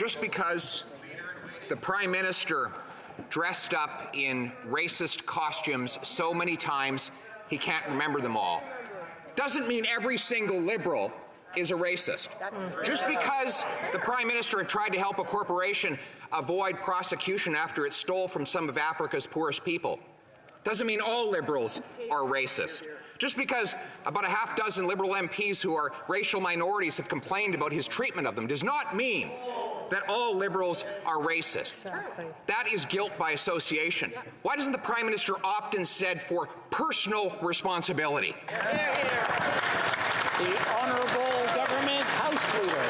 just because the Prime Minister dressed up in racist costumes so many times he can't remember them all doesn't mean every single Liberal is a racist. Just because the Prime Minister had tried to help a corporation avoid prosecution after it stole from some of Africa's poorest people doesn't mean all Liberals are racist. Just because about a half dozen Liberal MPs who are racial minorities have complained about his treatment of them does not mean that all Liberals are racist. Exactly. That is guilt by association. Why doesn't the Prime Minister opt instead for personal responsibility? The Honourable Government House Leader.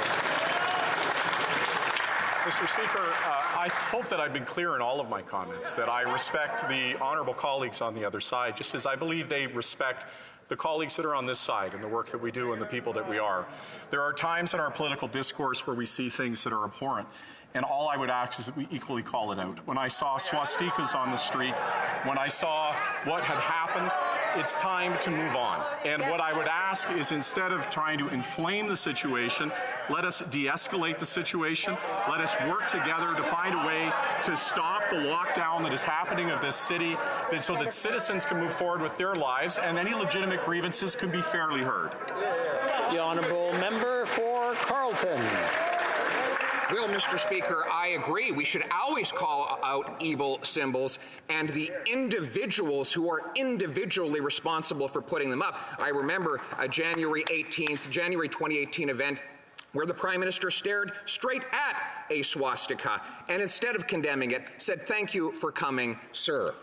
Mr. Speaker, I hope that I've been clear in all of my comments, that I respect the honourable colleagues on the other side, just as I believe they respect the colleagues that are on this side and the work that we do and the people that we are. There are times in our political discourse where we see things that are abhorrent, and all I would ask is that we equally call it out. When I saw swastikas on the street, when I saw what had happened, it's time to move on. And what I would ask is, instead of trying to inflame the situation, let us de-escalate the situation. Let us work together to find a way to stop the lockdown that is happening of this city, so that citizens can move forward with their lives and any legitimate grievances can be fairly heard. The Honourable Member for Carleton. Well, Mr. Speaker, I agree. We should always call out evil symbols and the individuals who are individually responsible for putting them up. I remember a January 2018 event where the Prime Minister stared straight at a swastika and, instead of condemning it, said, "Thank you for coming, sir."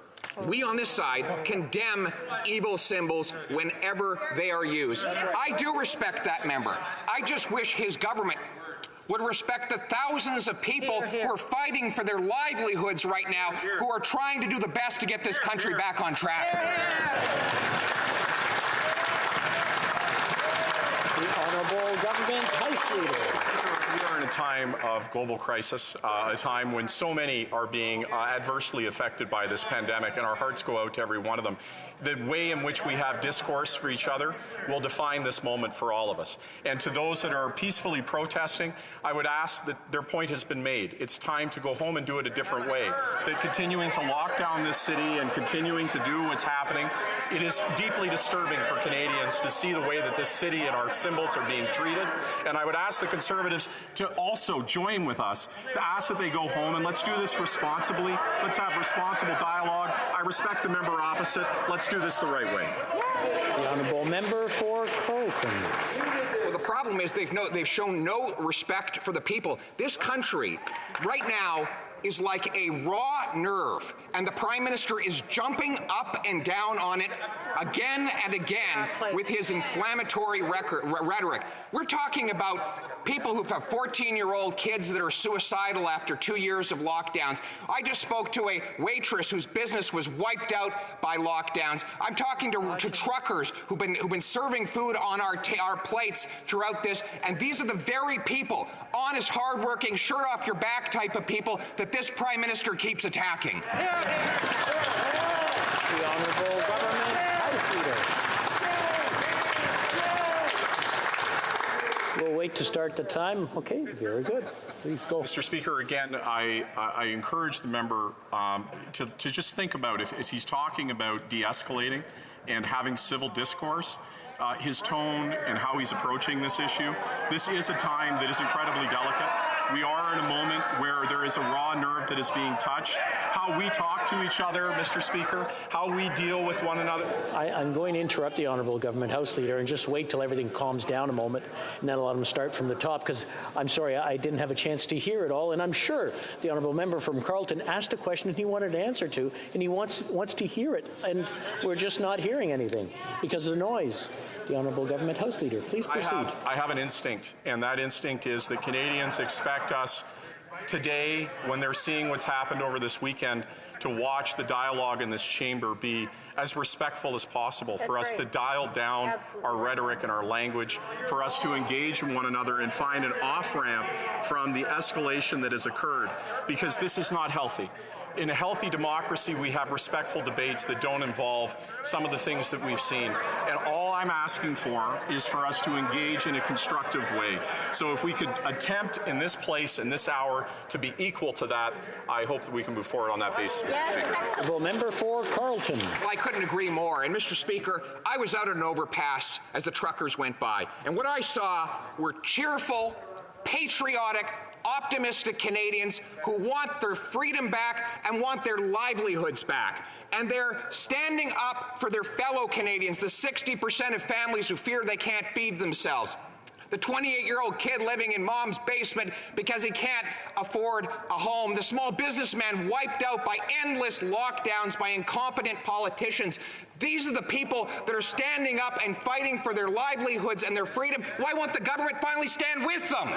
We on this side condemn evil symbols whenever they are used. I do respect that member. I just wish his government would respect the thousands of people who are fighting for their livelihoods right now, who are trying to do the best to get this country back on track. The Honourable Government House Leader. We are in a time of global crisis, a time when so many are being adversely affected by this pandemic, and our hearts go out to every one of them. The way in which we have discourse for each other will define this moment for all of us. And to those that are peacefully protesting, I would ask that their point has been made. It's time to go home and do it a different way. That continuing to lock down this city and continuing to do what's happening, it is deeply disturbing for Canadians to see the way that this city and our symbols are being treated. And I would ask the Conservatives to also join with us to ask that they go home, and let's do this responsibly. Let's have responsible dialogue. I respect the member opposite. Let's do this the right way. The Honourable Member for Carleton. Well, the problem is they've shown no respect for the people. This country right now is like a raw nerve, and the Prime Minister is jumping up and down on it again and again with his inflammatory rhetoric. We're talking about people who have 14-year-old kids that are suicidal after 2 years of lockdowns. I just spoke to a waitress whose business was wiped out by lockdowns. I'm talking to truckers who've been serving food on our plates throughout this, and these are the very people, honest, hardworking, shirt off your back type of people that this Prime Minister keeps attacking. The Honourable Government House Leader. We'll wait to start the time. Okay, very good. Please go. Mr. Speaker, again, I encourage the member to just think about, if he's talking about de-escalating and having civil discourse, his tone and how he's approaching this issue. This is a time that is incredibly delicate. We are in a moment where there is a raw nerve that is being touched. How we talk to each other, Mr. Speaker, how we deal with one another. I'm going to interrupt the Honourable Government House Leader and just wait till everything calms down a moment, and then I'll let him start from the top, because I'm sorry, I didn't have a chance to hear it all, and I'm sure the Honourable Member from Carleton asked a question he wanted an answer to, and he wants to hear it, and we're just not hearing anything because of the noise. The Honourable Government House Leader, please proceed. I have an instinct, and that instinct is that Canadians expect us today, when they're seeing what's happened over this weekend, to watch the dialogue in this chamber be as respectful as possible, for us to dial down our rhetoric and our language, for us to engage in one another and find an off-ramp from the escalation that has occurred, because this is not healthy. In a healthy democracy, we have respectful debates that don't involve some of the things that we've seen. And all I'm asking for is for us to engage in a constructive way. So if we could attempt in this place, in this hour, to be equal to that, I hope that we can move forward on that basis, Mr. Speaker. Well, member for Carleton. Well, I couldn't agree more. And, Mr. Speaker, I was out at an overpass as the truckers went by. And what I saw were cheerful, patriotic, optimistic Canadians who want their freedom back and want their livelihoods back. And they're standing up for their fellow Canadians, the 60% of families who fear they can't feed themselves. The 28-year-old kid living in mom's basement because he can't afford a home. The small businessman wiped out by endless lockdowns by incompetent politicians. These are the people that are standing up and fighting for their livelihoods and their freedom. Why won't the government finally stand with them?